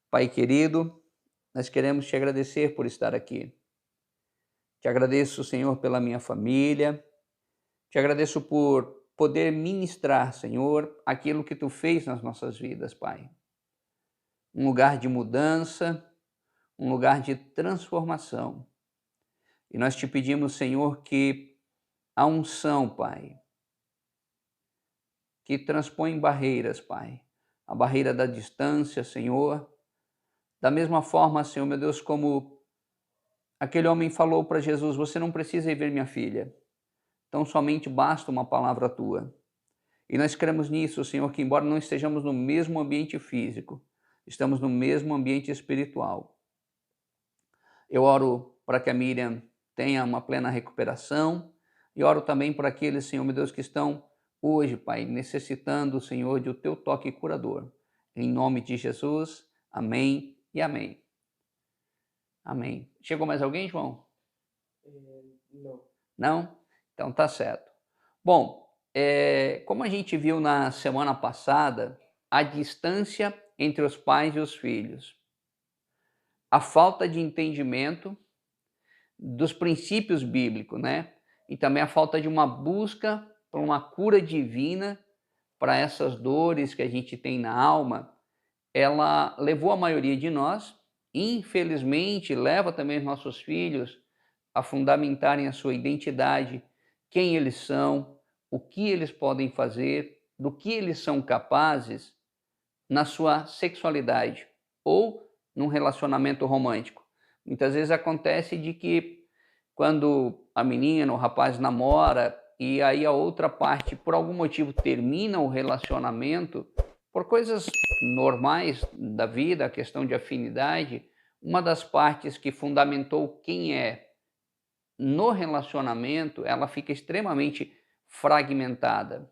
Pai querido, nós queremos te agradecer por estar aqui. Te agradeço, Senhor, pela minha família. Te agradeço por poder ministrar, Senhor, aquilo que tu fez nas nossas vidas, Pai. Um lugar de mudança, um lugar de transformação. E nós te pedimos, Senhor, que a unção, Pai, que transpõe barreiras, Pai, a barreira da distância, Senhor, da mesma forma, Senhor, meu Deus, como aquele homem falou para Jesus: você não precisa ir ver minha filha, tão somente basta uma palavra tua. E nós cremos nisso, Senhor, que embora não estejamos no mesmo ambiente físico, estamos no mesmo ambiente espiritual. Eu oro para que a Miriam tenha uma plena recuperação e oro também por aqueles, Senhor, meu Deus, que estão hoje, Pai, necessitando, Senhor, de o teu toque curador. Em nome de Jesus, amém e amém. Amém. Chegou mais alguém, João? Não. Não? Então tá certo. Bom, como a gente viu na semana passada, a distância entre os pais e os filhos, a falta de entendimento dos princípios bíblicos, né? E também a falta de uma busca por uma cura divina para essas dores que a gente tem na alma, ela levou a maioria de nós, infelizmente leva também os nossos filhos a fundamentarem a sua identidade, quem eles são, o que eles podem fazer, do que eles são capazes na sua sexualidade ou num relacionamento romântico. Muitas vezes acontece de que quando a menina, o rapaz namora e aí a outra parte, por algum motivo, termina o relacionamento, por coisas normais da vida, a questão de afinidade, uma das partes que fundamentou quem é no relacionamento, ela fica extremamente fragmentada.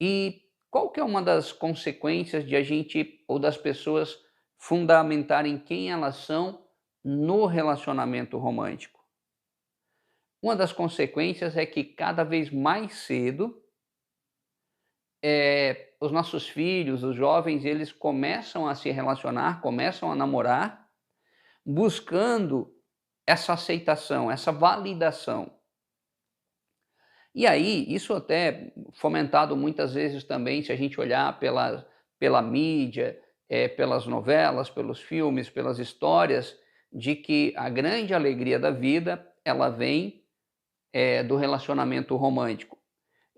E qual que é uma das consequências de a gente ou das pessoas fundamentarem quem elas são no relacionamento romântico? Uma das consequências é que cada vez mais cedo, os nossos filhos, os jovens, eles começam a se relacionar, começam a namorar, buscando essa aceitação, essa validação. E aí, isso até fomentado muitas vezes também, se a gente olhar pela mídia, pelas novelas, pelos filmes, pelas histórias, de que a grande alegria da vida, ela vem, do relacionamento romântico.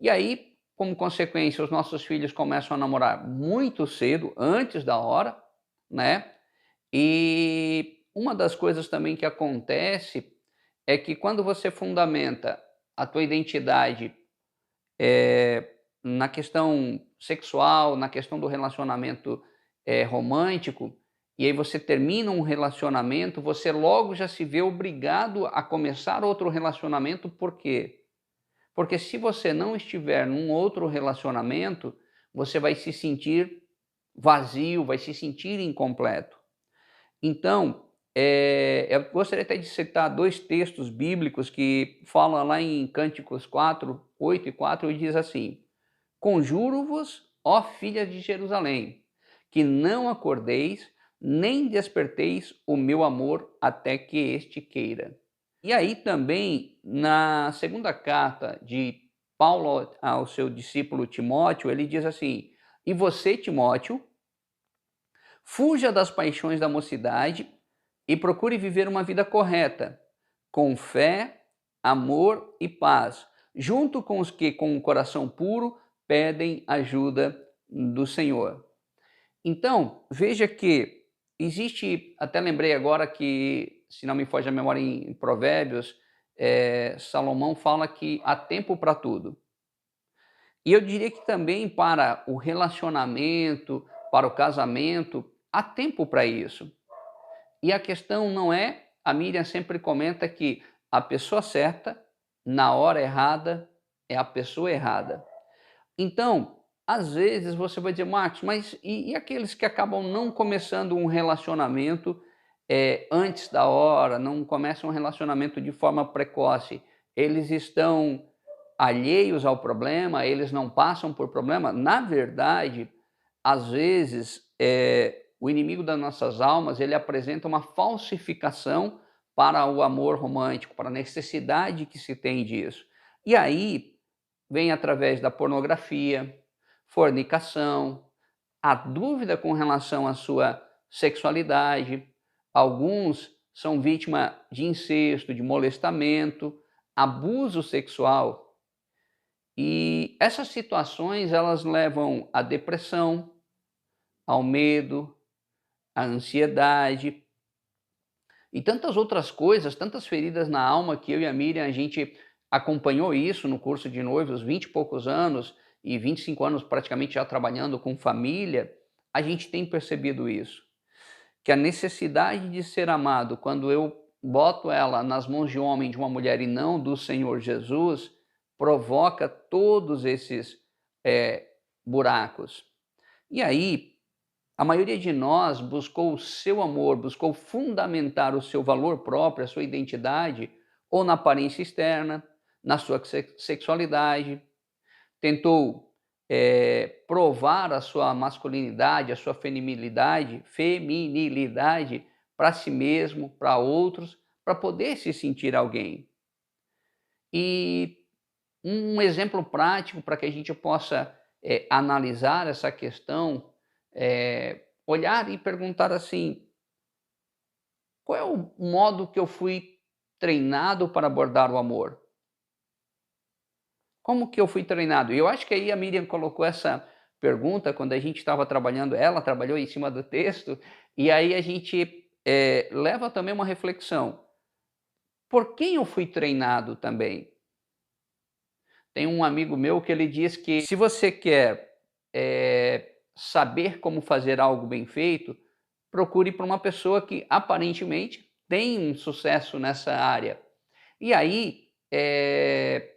E aí, como consequência, os nossos filhos começam a namorar muito cedo, antes da hora, né? E uma das coisas também que acontece é que quando você fundamenta a tua identidade na questão sexual, na questão do relacionamento romântico, e aí você termina um relacionamento, você logo já se vê obrigado a começar outro relacionamento, por quê? Porque se você não estiver num outro relacionamento, você vai se sentir vazio, vai se sentir incompleto. Então, eu gostaria até de citar 2 textos bíblicos que falam lá em Cânticos 4, 8 e 4, e diz assim: conjuro-vos, ó filhas de Jerusalém, que não acordeis, nem desperteis o meu amor até que este queira. E aí também, na segunda carta de Paulo ao seu discípulo Timóteo, ele diz assim: e você, Timóteo, fuja das paixões da mocidade e procure viver uma vida correta, com fé, amor e paz, junto com os que, com o coração puro, pedem ajuda do Senhor. Então, veja que existe, até lembrei agora que, se não me foge a memória, em Provérbios, Salomão fala que há tempo para tudo. E eu diria que também para o relacionamento, para o casamento, há tempo para isso. E a questão não é, a Miriam sempre comenta que a pessoa certa, na hora errada, é a pessoa errada. Então, às vezes você vai dizer: Marcos, mas e aqueles que acabam não começando um relacionamento antes da hora, não começam um relacionamento de forma precoce? Eles estão alheios ao problema, eles não passam por problema? Na verdade, às vezes, o inimigo das nossas almas, ele apresenta uma falsificação para o amor romântico, para a necessidade que se tem disso. E aí vem através da pornografia, fornicação, a dúvida com relação à sua sexualidade. Alguns são vítima de incesto, de molestamento, abuso sexual. E essas situações, elas levam à depressão, ao medo, à ansiedade e tantas outras coisas, tantas feridas na alma que eu e a Miriam, a gente acompanhou isso no curso de noivos, 20 e poucos anos e 25 anos praticamente já trabalhando com família, a gente tem percebido isso. Que a necessidade de ser amado, quando eu boto ela nas mãos de um homem, de uma mulher e não do Senhor Jesus, provoca todos esses buracos. E aí, a maioria de nós buscou o seu amor, buscou fundamentar o seu valor próprio, a sua identidade, ou na aparência externa, na sua sexualidade, tentou provar a sua masculinidade, a sua feminilidade para si mesmo, para outros, para poder se sentir alguém. E um exemplo prático para que a gente possa analisar essa questão, olhar e perguntar assim, qual é o modo que eu fui treinado para abordar o amor? Como que eu fui treinado? E eu acho que aí a Miriam colocou essa pergunta quando a gente estava trabalhando, ela trabalhou em cima do texto, e aí a gente leva também uma reflexão. Por quem eu fui treinado também? Tem um amigo meu que ele diz que se você quer saber como fazer algo bem feito, procure por uma pessoa que aparentemente tem um sucesso nessa área. E aí,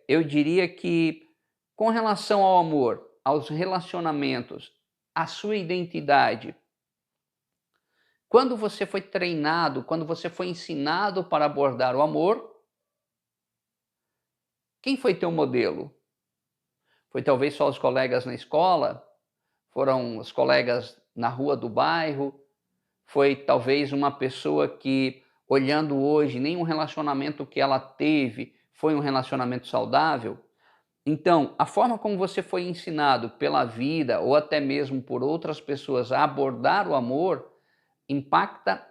eu diria que com relação ao amor, aos relacionamentos, à sua identidade, quando você foi treinado, quando você foi ensinado para abordar o amor, quem foi teu modelo? Foi talvez só os colegas na escola? Foram os colegas na rua do bairro? Foi talvez uma pessoa que, olhando hoje, nenhum relacionamento que ela teve foi um relacionamento saudável? Então, a forma como você foi ensinado pela vida ou até mesmo por outras pessoas a abordar o amor impacta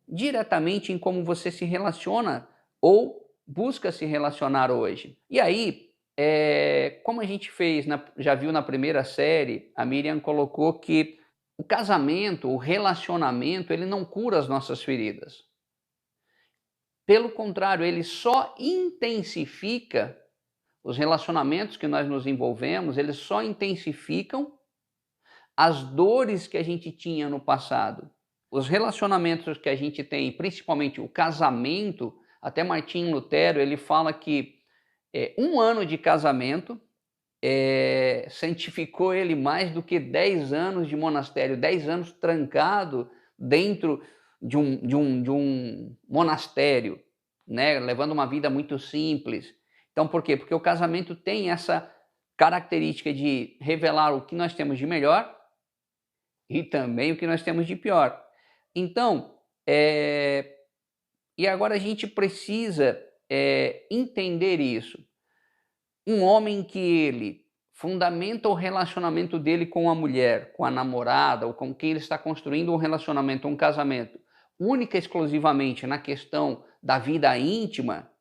diretamente em como você se relaciona ou busca se relacionar hoje. E aí, como a gente fez, já viu na primeira série, a Miriam colocou que o casamento, o relacionamento, ele não cura as nossas feridas. Pelo contrário, ele só intensifica os relacionamentos que nós nos envolvemos, eles só intensificam as dores que a gente tinha no passado. Os relacionamentos que a gente tem, principalmente o casamento, até Martim Lutero, ele fala que 1 ano de casamento santificou ele mais do que 10 anos de monastério, 10 anos trancado dentro de um monastério, né, levando uma vida muito simples. Então, por quê? Porque o casamento tem essa característica de revelar o que nós temos de melhor e também o que nós temos de pior. Então, e agora a gente precisa entender isso. Um homem que ele fundamenta o relacionamento dele com a mulher, com a namorada ou com quem ele está construindo um relacionamento, um casamento, única e exclusivamente na questão da vida íntima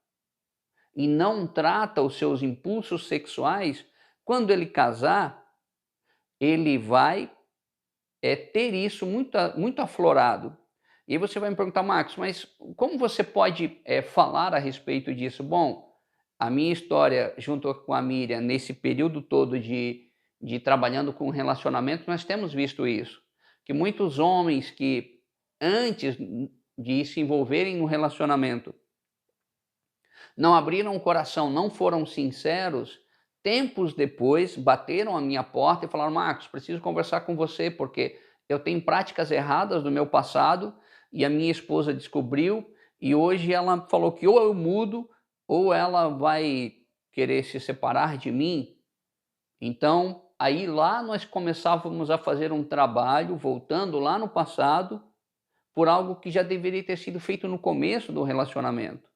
e não trata os seus impulsos sexuais, quando ele casar, ele vai ter isso muito aflorado. E aí você vai me perguntar, Marcos, mas como você pode falar a respeito disso? Bom, a minha história junto com a Miriam, nesse período todo de trabalhando com relacionamento, nós temos visto isso. Que muitos homens que antes de se envolverem no relacionamento, não abriram o coração, não foram sinceros, tempos depois bateram a minha porta e falaram, Marcos, preciso conversar com você porque eu tenho práticas erradas do meu passado e a minha esposa descobriu e hoje ela falou que ou eu mudo ou ela vai querer se separar de mim. Então, aí lá nós começávamos a fazer um trabalho, voltando lá no passado, por algo que já deveria ter sido feito no começo do relacionamento.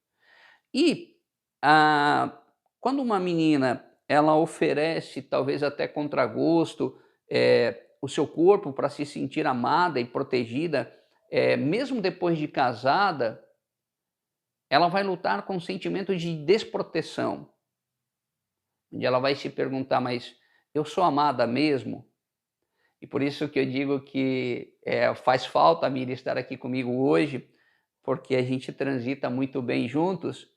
E, ah, quando uma menina, ela oferece, talvez até contra gosto, o seu corpo para se sentir amada e protegida, mesmo depois de casada, ela vai lutar com um sentimento de desproteção, onde ela vai se perguntar: "Mas eu sou amada mesmo?". E por isso que eu digo que, faz falta a Miriam estar aqui comigo hoje, porque a gente transita muito bem juntos.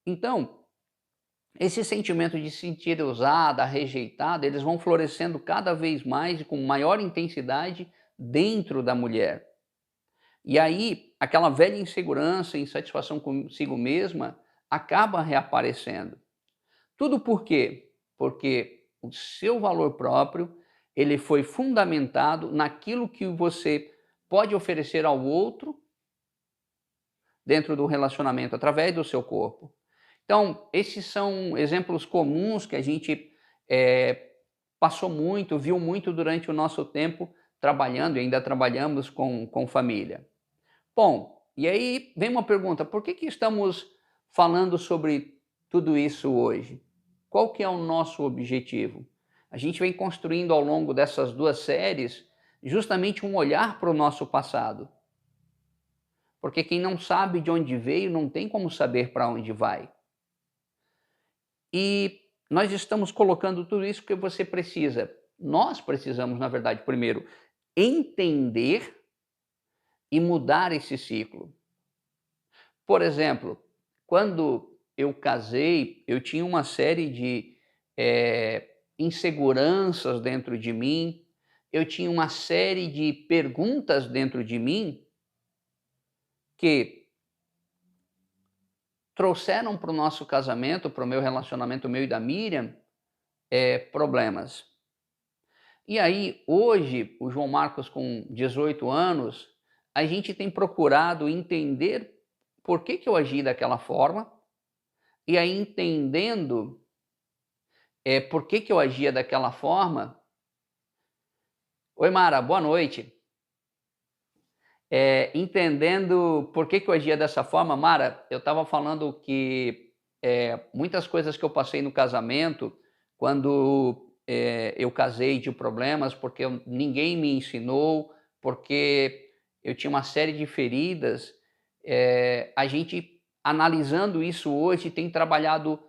Então, esse sentimento de se sentir usada, rejeitada, eles vão florescendo cada vez mais e com maior intensidade dentro da mulher. E aí, aquela velha insegurança, insatisfação consigo mesma, acaba reaparecendo. Tudo por quê? Porque o seu valor próprio, ele foi fundamentado naquilo que você pode oferecer ao outro dentro do relacionamento, através do seu corpo. Então, esses são exemplos comuns que a gente passou muito, viu muito durante o nosso tempo trabalhando, e ainda trabalhamos com família. Bom, e aí vem uma pergunta: por que estamos falando sobre tudo isso hoje? Qual que é o nosso objetivo? A gente vem construindo ao longo dessas 2 séries justamente um olhar para o nosso passado. Porque quem não sabe de onde veio não tem como saber para onde vai. E nós estamos colocando tudo isso porque nós precisamos, na verdade, primeiro, entender e mudar esse ciclo. Por exemplo, quando eu casei, eu tinha uma série de inseguranças dentro de mim, eu tinha uma série de perguntas dentro de mim que trouxeram para o nosso casamento, para o meu relacionamento, meu e da Miriam, problemas. E aí, hoje, o João Marcos com 18 anos, a gente tem procurado entender por que eu agi daquela forma, e aí entendendo por que eu agia daquela forma. Oi, Mara, boa noite. Entendendo por que eu agia dessa forma, Mara, eu estava falando que muitas coisas que eu passei no casamento, quando eu casei, de problemas, porque ninguém me ensinou, porque eu tinha uma série de feridas. A gente, analisando isso hoje, tem trabalhado,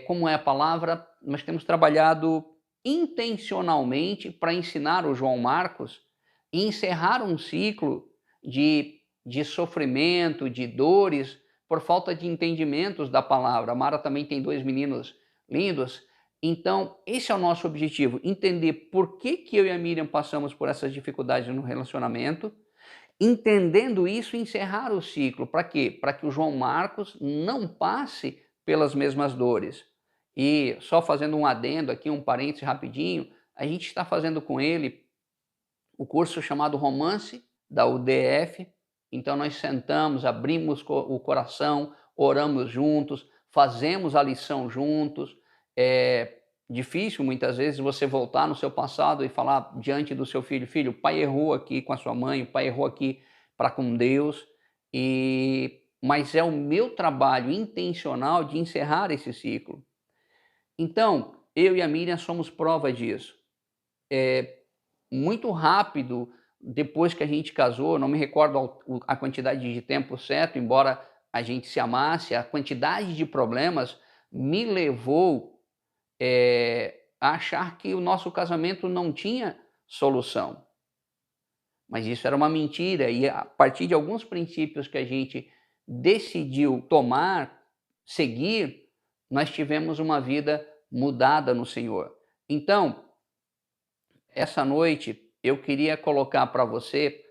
como é a palavra, nós temos trabalhado intencionalmente para ensinar o João Marcos e encerrar um ciclo de sofrimento, de dores, por falta de entendimentos da palavra. A Mara também tem 2 meninos lindos. Então, esse é o nosso objetivo, entender por que eu e a Miriam passamos por essas dificuldades no relacionamento, entendendo isso, encerrar o ciclo. Para quê? Para que o João Marcos não passe pelas mesmas dores. E só fazendo um adendo aqui, um parênteses rapidinho, a gente está fazendo com ele o curso chamado Romance, da UDF. Então nós sentamos, abrimos o coração, oramos juntos, fazemos a lição juntos. É difícil muitas vezes você voltar no seu passado e falar diante do seu filho: filho, o pai errou aqui com a sua mãe, o pai errou aqui para com Deus, mas é o meu trabalho intencional de encerrar esse ciclo. Então, eu e a Miriam somos prova disso. Muito rápido, depois que a gente casou, não me recordo a quantidade de tempo certo, embora a gente se amasse, a quantidade de problemas me levou a achar que o nosso casamento não tinha solução. Mas isso era uma mentira, e a partir de alguns princípios que a gente decidiu tomar, seguir, nós tivemos uma vida mudada no Senhor. Então, essa noite eu queria colocar para você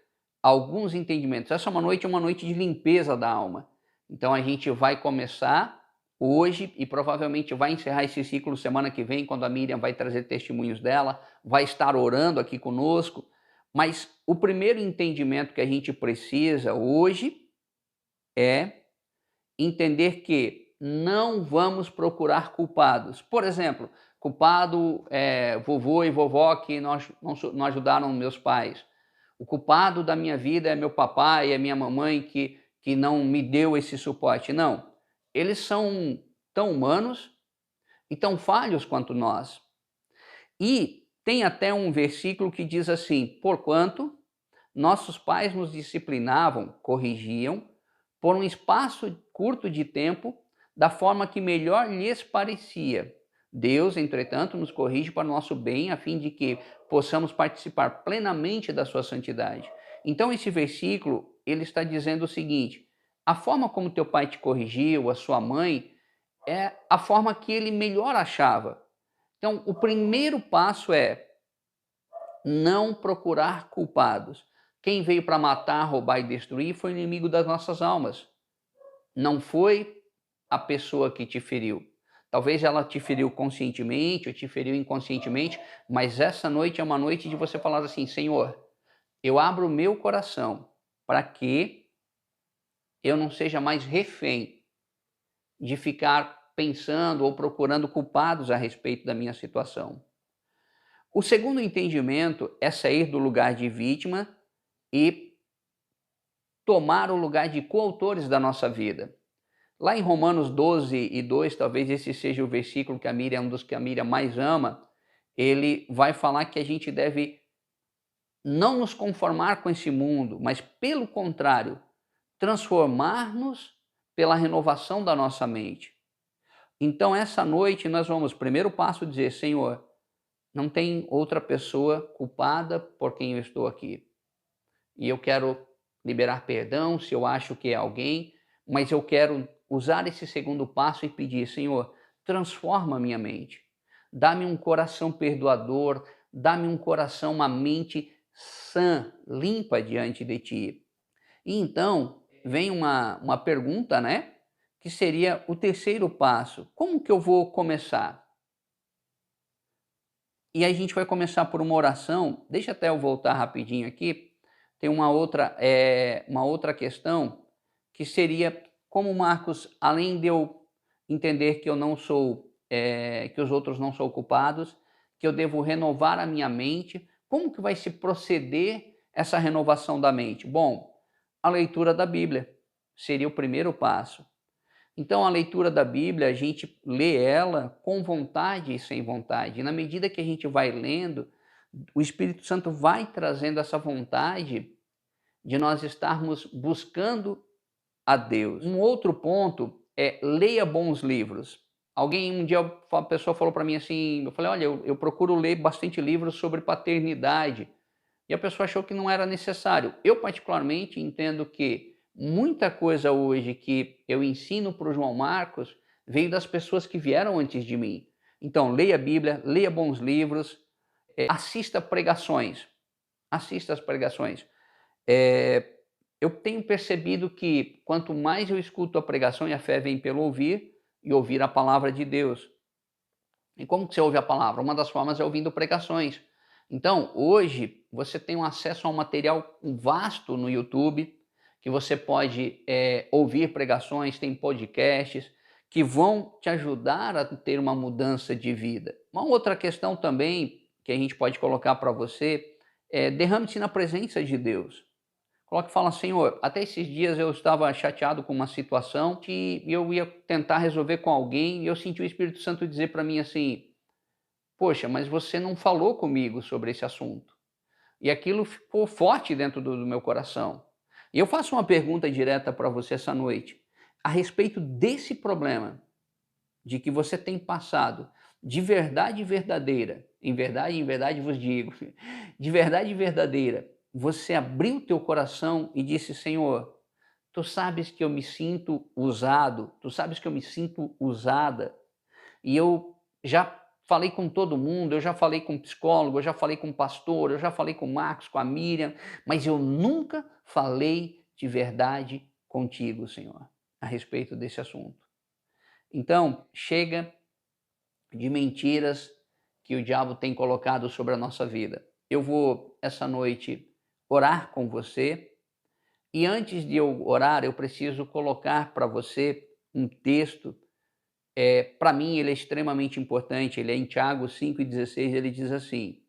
alguns entendimentos. Essa é uma noite de limpeza da alma. Então a gente vai começar hoje e provavelmente vai encerrar esse ciclo semana que vem, quando a Miriam vai trazer testemunhos dela, vai estar orando aqui conosco. Mas o primeiro entendimento que a gente precisa hoje é entender que não vamos procurar culpados. Por exemplo, culpado é vovô e vovó que não ajudaram meus pais. O culpado da minha vida é meu papai, é minha mamãe que não me deu esse suporte. Não, eles são tão humanos e tão falhos quanto nós. E tem até um versículo que diz assim: porquanto nossos pais nos disciplinavam, corrigiam, por um espaço curto de tempo, da forma que melhor lhes parecia. Deus, entretanto, nos corrige para o nosso bem, a fim de que possamos participar plenamente da sua santidade. Então, esse versículo, ele está dizendo o seguinte: a forma como teu pai te corrigiu, a sua mãe, é a forma que ele melhor achava. Então, o primeiro passo é não procurar culpados. Quem veio para matar, roubar e destruir foi o inimigo das nossas almas. Não foi a pessoa que te feriu. Talvez ela te feriu conscientemente ou te feriu inconscientemente, mas essa noite é uma noite de você falar assim: Senhor, eu abro o meu coração para que eu não seja mais refém de ficar pensando ou procurando culpados a respeito da minha situação. O segundo entendimento é sair do lugar de vítima e tomar o lugar de coautores da nossa vida. Lá em Romanos 12:2, talvez esse seja o versículo que a Miriam, um dos que a Miriam mais ama, ele vai falar que a gente deve não nos conformar com esse mundo, mas pelo contrário, transformar-nos pela renovação da nossa mente. Então essa noite nós vamos, primeiro passo, dizer: Senhor, não tem outra pessoa culpada por quem eu estou aqui. E eu quero liberar perdão se eu acho que é alguém, mas eu quero usar esse segundo passo e pedir: Senhor, transforma a minha mente. Dá-me um coração perdoador, dá-me um coração, uma mente sã, limpa diante de Ti. E então vem uma pergunta, né? Que seria o terceiro passo. Como que eu vou começar? E a gente vai começar por uma oração. Deixa até eu voltar rapidinho aqui. Tem uma outra questão que seria como Marcos, além de eu entender que eu não sou, que os outros não são culpados, que eu devo renovar a minha mente, como que vai se proceder essa renovação da mente? Bom, a leitura da Bíblia seria o primeiro passo. Então, a leitura da Bíblia, a gente lê ela com vontade e sem vontade. E na medida que a gente vai lendo, o Espírito Santo vai trazendo essa vontade de nós estarmos buscando a Deus. Um outro ponto é: leia bons livros. Um dia a pessoa falou para mim assim, eu falei: olha, eu procuro ler bastante livros sobre paternidade. E a pessoa achou que não era necessário. Eu particularmente entendo que muita coisa hoje que eu ensino para o João Marcos veio das pessoas que vieram antes de mim. Então, leia a Bíblia, leia bons livros, assista pregações. Assista as pregações. Eu tenho percebido que quanto mais eu escuto a pregação, e a fé vem pelo ouvir, e ouvir a palavra de Deus. E como que você ouve a palavra? Uma das formas é ouvindo pregações. Então, hoje, você tem um acesso a um material vasto no YouTube, que você pode ouvir pregações, tem podcasts, que vão te ajudar a ter uma mudança de vida. Uma outra questão também que a gente pode colocar para você é: derrame-se na presença de Deus. Coloque e fala: Senhor, até esses dias eu estava chateado com uma situação que eu ia tentar resolver com alguém e eu senti o Espírito Santo dizer para mim assim: poxa, mas você não falou comigo sobre esse assunto. E aquilo ficou forte dentro do meu coração. E eu faço uma pergunta direta para você essa noite, a respeito desse problema de que você tem passado, de verdade verdadeira, em verdade vos digo, de verdade verdadeira, você abriu o teu coração e disse: Senhor, tu sabes que eu me sinto usado, tu sabes que eu me sinto usada, e eu já falei com todo mundo, eu já falei com psicólogo, eu já falei com pastor, eu já falei com o Marcos, com a Miriam, mas eu nunca falei de verdade contigo, Senhor, a respeito desse assunto. Então, chega de mentiras que o diabo tem colocado sobre a nossa vida. Eu vou, essa noite, orar com você, e antes de eu orar, eu preciso colocar para você um texto Para mim ele é extremamente importante, ele é em Tiago 5,16, ele diz assim: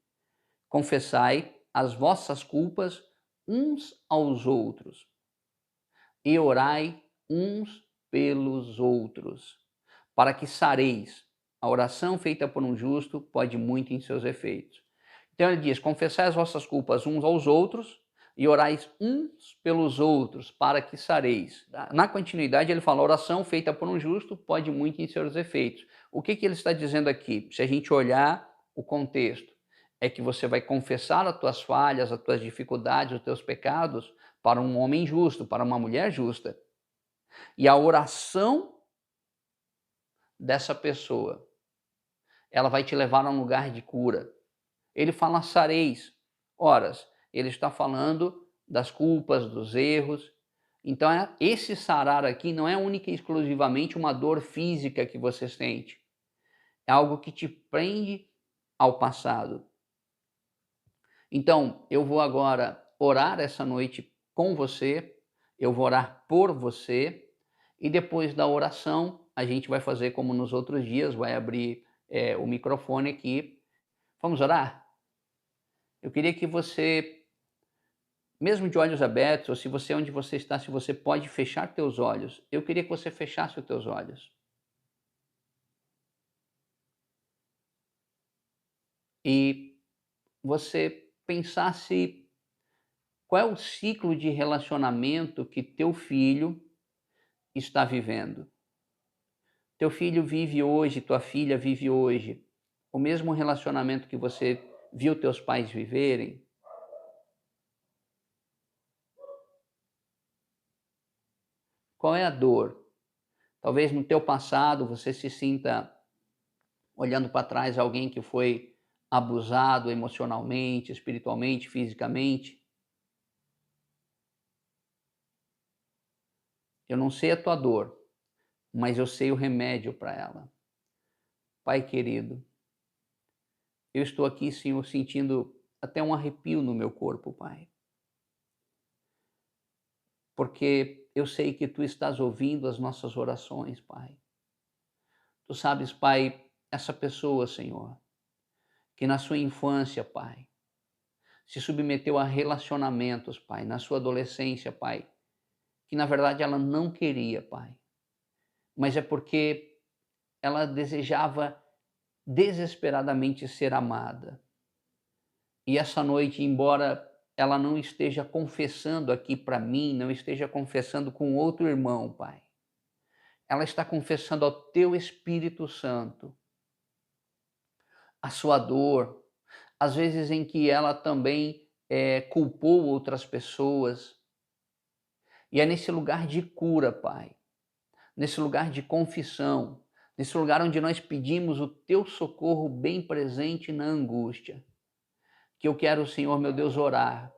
confessai as vossas culpas uns aos outros e orai uns pelos outros, para que sareis. A oração feita por um justo pode muito em seus efeitos. Então ele diz: confessai as vossas culpas uns aos outros e orais uns pelos outros, para que sareis. Na continuidade ele fala: a oração feita por um justo pode muito em seus efeitos. O que ele está dizendo aqui? Se a gente olhar o contexto, é que você vai confessar as tuas falhas, as tuas dificuldades, os teus pecados para um homem justo, para uma mulher justa. E a oração dessa pessoa, ela vai te levar a um lugar de cura. Ele fala sareis. Horas, ele está falando das culpas, dos erros. Então, esse sarar aqui não é única e exclusivamente uma dor física que você sente. É algo que te prende ao passado. Então, eu vou agora orar essa noite com você, eu vou orar por você, e depois da oração, a gente vai fazer como nos outros dias, vai abrir o microfone aqui. Vamos orar? Eu queria que você, mesmo de olhos abertos, ou se você onde você está, se você pode fechar teus olhos, eu queria que você fechasse os teus olhos. E você pensasse qual é o ciclo de relacionamento que teu filho está vivendo. Teu filho vive hoje, tua filha vive hoje, o mesmo relacionamento que você viu teus pais viverem? Qual é a dor? Talvez no teu passado você se sinta olhando para trás alguém que foi abusado emocionalmente, espiritualmente, fisicamente. Eu não sei a tua dor, mas eu sei o remédio para ela. Pai querido, eu estou aqui, Senhor, sentindo até um arrepio no meu corpo, Pai. Porque eu sei que Tu estás ouvindo as nossas orações, Pai. Tu sabes, Pai, essa pessoa, Senhor, que na sua infância, Pai, se submeteu a relacionamentos, Pai, na sua adolescência, Pai, que na verdade ela não queria, Pai, mas é porque ela desejava desesperadamente ser amada. E essa noite, embora ela não esteja confessando aqui para mim, não esteja confessando com outro irmão, Pai, ela está confessando ao Teu Espírito Santo a sua dor, às vezes em que ela também culpou outras pessoas. E é nesse lugar de cura, Pai, nesse lugar de confissão, nesse lugar onde nós pedimos o Teu socorro bem presente na angústia, que eu quero, Senhor, meu Deus, orar.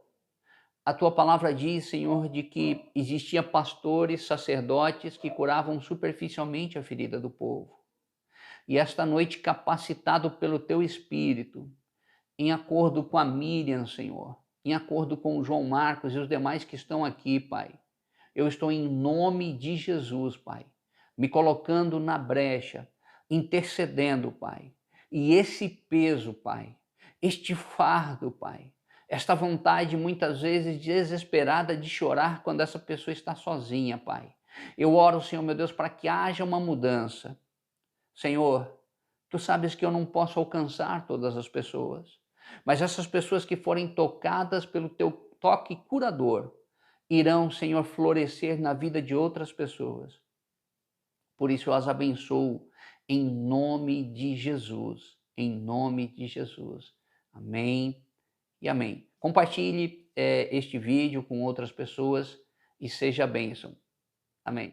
A Tua palavra diz, Senhor, de que existia pastores, sacerdotes que curavam superficialmente a ferida do povo. E esta noite, capacitado pelo Teu Espírito, em acordo com a Miriam, Senhor, em acordo com o João Marcos e os demais que estão aqui, Pai, eu estou em nome de Jesus, Pai, me colocando na brecha, intercedendo, Pai. E esse peso, Pai, este fardo, Pai, esta vontade muitas vezes desesperada de chorar quando essa pessoa está sozinha, Pai. Eu oro, Senhor meu Deus, para que haja uma mudança. Senhor, Tu sabes que eu não posso alcançar todas as pessoas, mas essas pessoas que forem tocadas pelo Teu toque curador, irão, Senhor, florescer na vida de outras pessoas. Por isso eu as abençoo em nome de Jesus, em nome de Jesus. Amém e amém. Compartilhe este vídeo com outras pessoas e seja bênção. Amém.